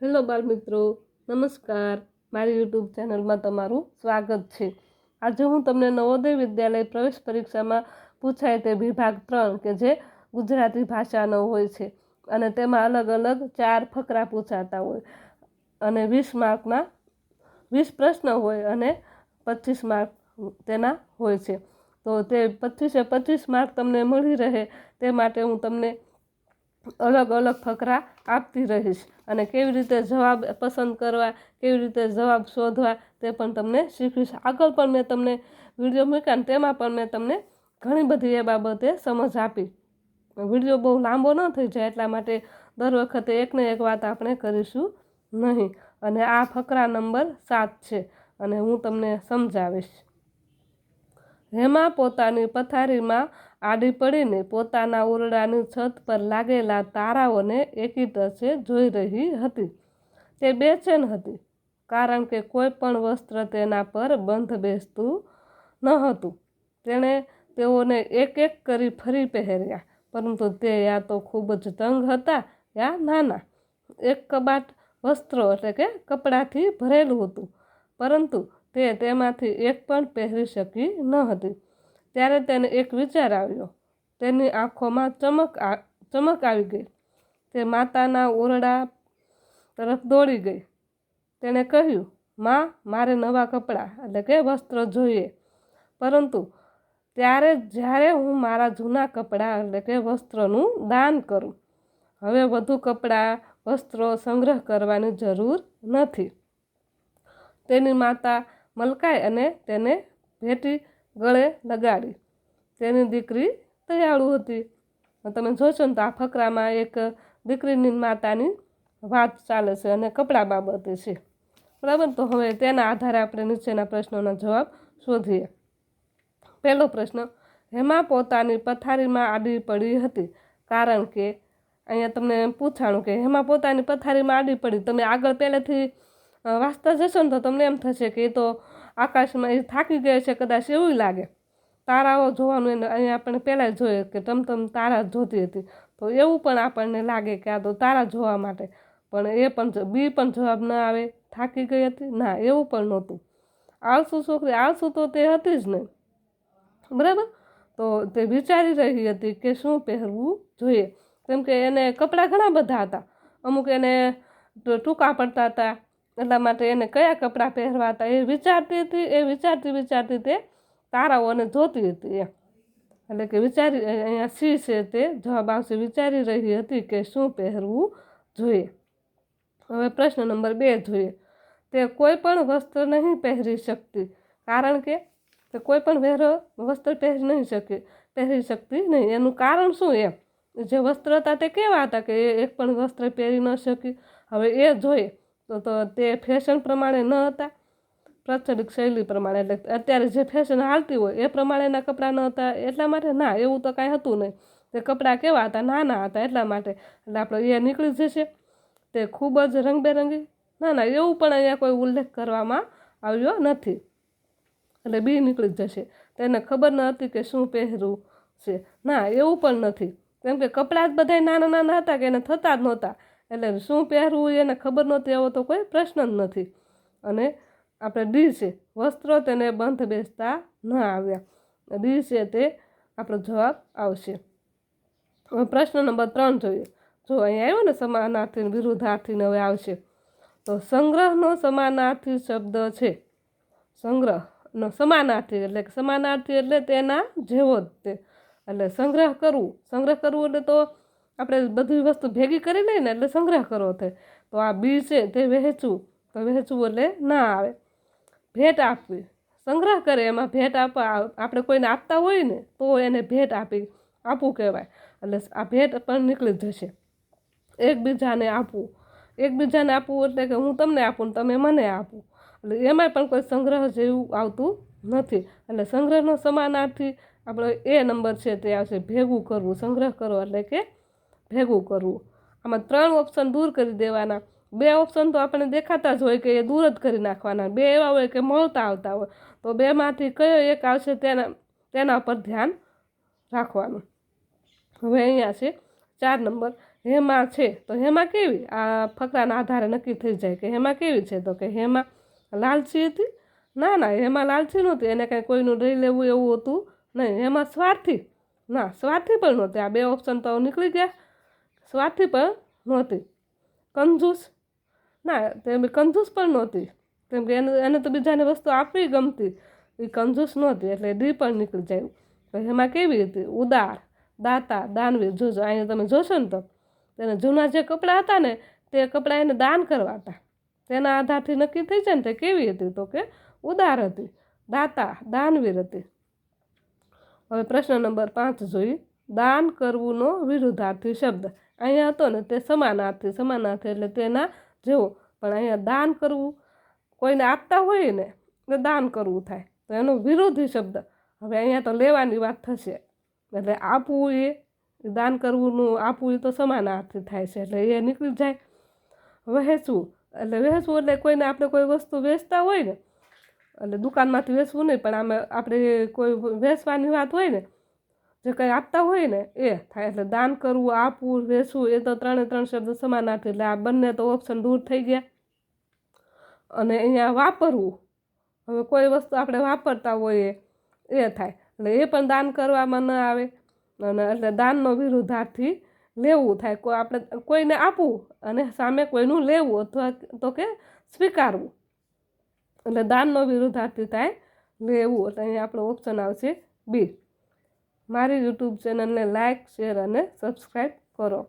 Hello બાળ મિત્રો, નમસ્કાર. મારી યુટ્યુબ ચેનલમાં તમારું સ્વાગત છે. આજે હું તમને નવોદય વિદ્યાલય પ્રવેશ પરીક્ષામાં પૂછાય તે વિભાગ 3 કે જે ગુજરાતી ભાષાનો હોય છે અને તેમાં અલગ અલગ 4 ફકરા પૂછાતા હોય અને 20 માર્કના 20 પ્રશ્ન હોય અને 25 માર્ક તેના હોય છે. તો તે 25 માર્ક તમને મળી રહે તે માટે હું તમને અલગ અલગ ફકરા આપતી રહીશ અને કેવી રીતે જવાબ પસંદ કરવા, કેવી રીતે જવાબ શોધવા તે પણ તમને શીખવીશ. આગળ પણ મેં તમને વિડીયો મૂક્યા ને તેમાં પણ મેં તમને ઘણી બધી એ બાબતે સમજ આપી. વિડીયો બહુ લાંબો ન થઈ જાય એટલા માટે દર વખતે એકને એક વાત આપણે કરીશું નહીં. અને આ ફકરા નંબર 7 છે અને હું તમને સમજાવીશ. હેમા પોતાની પથારીમાં આડી પડીને પોતાના ઓરડાની છત પર લાગેલા તારાઓને એકી ટસે જોઈ રહી હતી. તે બેચેન હતી કારણ કે કોઈ પણ વસ્ત્ર તેના પર બંધ બેસતું ન હતું. તેણે તેઓને એક એક કરી ફરી પહેર્યા, પરંતુ તે યા તો ખૂબ જ તંગ હતા યા નાના. એક કબાટ વસ્ત્રો એટલે કે કપડાથી ભરેલું હતું, પરંતુ તે તેમાંથી એક પણ પહેરી શકી ન હતી. ત્યારે તેને એક વિચાર આવ્યો. તેની આંખોમાં ચમક આવી ગઈ. તે માતાના ઓરડા તરફ દોડી ગઈ. તેણે કહ્યું, માં, મારે નવા કપડાં એટલે કે વસ્ત્ર જોઈએ. પરંતુ જ્યારે હું મારા જૂના કપડાં એટલે કે વસ્ત્રોનું દાન કરું. હવે વધુ કપડાં વસ્ત્રો સંગ્રહ કરવાની જરૂર નથી. તેની માતા મલકાઈ અને તેને ભેટી ગળે લગાડી. તેની દીકરી દયાળુ હતી. તમે જોશો ને તો આ ફકરામાં એક દીકરીની માતાની વાત ચાલે છે અને કપડા બાબતે છે, બરાબર. તો હવે તેના આધારે આપણે નીચેના પ્રશ્નોના જવાબ શોધીએ. પહેલો પ્રશ્ન, હેમા પોતાની પથારીમાં આડી પડી હતી કારણ કે અહીંયા તમને પૂછાણું કે હેમા પોતાની પથારીમાં આડી પડી. તમે આગળ પહેલેથી વાંચતા જશો ને તો તમને એમ થશે કે એ તો આકાશમાં એ થાકી ગયા છે કદાચ, એવું લાગે. તારાઓ જોવાનું એને અહીંયા આપણે પહેલાં જોઈએ કે ટમટમ તારા જોતી હતી, તો એવું પણ આપણને લાગે કે આ તો તારા જોવા માટે. પણ એ પણ બી પણ જવાબ ન આવે. થાકી ગઈ હતી, ના, એવું પણ નહોતું. આળસુ છોકરી, આળસુ તો તે હતી જ નહીં, બરાબર. તો તે વિચારી રહી હતી કે શું પહેરવું જોઈએ, કેમ કે એને કપડાં ઘણા બધા હતા. અમુક એને ટૂંકા પડતા હતા, એટલા માટે એને કયા કપડાં પહેરવા હતા એ વિચારતી હતી. એ વિચારતી તે તારાઓને જોતી હતી એટલે કે વિચારી, અહીંયા સી છે તે જવાબ આવશે. વિચારી રહી હતી કે શું પહેરવું જોઈએ. હવે પ્રશ્ન નંબર 2 જોઈએ. તે કોઈ પણ વસ્ત્ર નહીં પહેરી શકતી કારણ કે તે કોઈ પણ વસ્ત્ર પહેરી શકતી નહીં. એનું કારણ શું? જે વસ્ત્ર હતા તે કેવા હતા કે એ એક પણ વસ્ત્ર પહેરી ન શકી. હવે એ જોઈએ તો તે ફેશન પ્રમાણે ન હતા, પ્રચલિત શૈલી પ્રમાણે, એટલે અત્યારે જે ફેશન હાલતી હોય એ પ્રમાણેના કપડાં ન હતા. એટલા માટે ના, એવું તો કાંઈ હતું નહીં. તે કપડાં કેવા હતા? નાના હતા, એટલા માટે. એટલે આપણે એ નીકળી જશે. તે ખૂબ જ રંગબેરંગી, ના, એવું પણ અહીંયા કોઈ ઉલ્લેખ કરવામાં આવ્યો નથી, એટલે બી નીકળી જશે. તેને ખબર ન હતી કે શું પહેરવું છે, ના, એવું પણ નથી, કેમ કે કપડાં જ બધા નાના નાના હતા કે એને થતા જ નહોતા. એટલે શું પહેરવું એને ખબર નહોતી, એવો તો કોઈ પ્રશ્ન જ નથી. અને આપણે ડી છે, વસ્ત્રો તેને બંધ બેસતા ન આવ્યા. ડી છે તે આપણો જવાબ આવશે. હવે પ્રશ્ન નંબર 3 જોઈએ. જો અહીંયા આવ્યો ને સમાનાર્થી વિરુદ્ધાર્થીને હવે આવશે. તો સંગ્રહનો સમાનાર્થી શબ્દ છે. સંગ્રહનો સમાનાર્થી એટલે તેના જેવો જ તે. એટલે સંગ્રહ કરવું એટલે તો આપણે બધી વસ્તુ ભેગી કરી લઈએ ને એટલે સંગ્રહ કરવો થાય. તો આ બી છે તે વહેંચવું, તો વહેંચવું એટલે ના આવે. ભેટ આપવી, સંગ્રહ કરે એમાં ભેટ આપવા, આપણે કોઈને આપતા હોય ને તો એને ભેટ આપવું કહેવાય. એટલે આ ભેટ પણ નીકળી જશે. એકબીજાને આપવું એટલે કે હું તમને આપું ને તમે મને આપું, એટલે એમાં પણ કોઈ સંગ્રહ જેવું આવતું નથી. એટલે સંગ્રહનો સમાનાર્થી આપણો એ નંબર છે તે આવશે ભેગું કરવું. સંગ્રહ કરો એટલે કે ભેગું કરવું. આમાં 3 ઓપ્શન દૂર કરી દેવાના. 2 ઓપ્શન તો આપણે દેખાતા જ હોય કે એ દૂર જ કરી નાખવાના. 2 એવા હોય કે મળતા આવતા હોય, તો 2માંથી કયો એક આવશે તેના પર ધ્યાન રાખવાનું. હવે અહીંયા છે 4 નંબર. હેમા છે તો હેમા કેવી, આ ફકરાના આધારે નક્કી થઈ જાય કે હેમા કેવી છે. તો કે હેમા લાલચી હતી? ના ના, હેમા લાલચી નહોતી, એને કાંઈ કોઈનું લઈ લેવું એવું હતું નહીં. હેમા સ્વાર્થી? ના, સ્વાર્થી પણ નહોતી. આ બે ઓપ્શન તો નીકળી ગયા. સ્વાર્થી પણ નહોતી. કંજૂસ? ના, તે કંજૂસ પણ નહોતી, કેમ કે એને તો બીજાને વસ્તુ આપવી ગમતી, એ કંજૂસ નહોતી, એટલે ડી પણ નીકળી જાય. તો હેમા કેવી હતી? ઉદાર, દાતા, દાનવીર. જોજો અહીંયા તમે જોશો ને તો તેને જૂના જે કપડાં હતા ને તે કપડાં એને દાન કરવા હતા. તેના આધારથી નક્કી થઈ જાય ને તે કેવી હતી? તો કે ઉદાર હતી, દાતા, દાનવીર હતી. હવે પ્રશ્ન નંબર 5 જોઈએ. દાન કરવુંનો વિરુદ્ધાર્થી શબ્દ. અહીંયા હતો ને તે સમાનાર્થી. સમાનાર્થી એટલે તેના જેવો, પણ અહીંયા દાન કરવું, કોઈને આપતા હોય ને એટલે દાન કરવું થાય, તો એનો વિરોધી શબ્દ. હવે અહીંયા તો લેવાની વાત થશે, એટલે આપવું એ દાન કરવુંનું આપવું એ તો સમાનાર્થી થાય છે, એટલે એ નીકળી જાય. વહેંચવું એટલે કોઈને આપણે કોઈ વસ્તુ વેચતા હોય ને, એટલે દુકાનમાંથી વેચવું નહીં, પણ આમાં આપણે કોઈ વેચવાની વાત હોય ને, જે કંઈ આપતા હોય ને એ થાય. એટલે દાન કરવું, આપવું, વેચવું એ તો ત્રણ શબ્દ સમાનાર્થી, એટલે આ બંને તો ઓપ્શન દૂર થઈ ગયા. અને અહીંયા વાપરવું, હવે કોઈ વસ્તુ આપણે વાપરતા હોઈએ એ થાય, એટલે એ પણ દાન કરવામાં ન આવે. અને એટલે દાનનો વિરુદ્ધાર્થી લેવું થાય. આપણે કોઈને આપવું અને સામે કોઈનું લેવું, અથવા તો કે સ્વીકારવું, એટલે દાનનો વિરુદ્ધાર્થી થાય લેવું. એટલે અહીંયા આપણો ઓપ્શન આવશે બી. મારી યુટ્યુબ ચેનલને લાઇક, શેર અને સબસ્ક્રાઈબ કરો.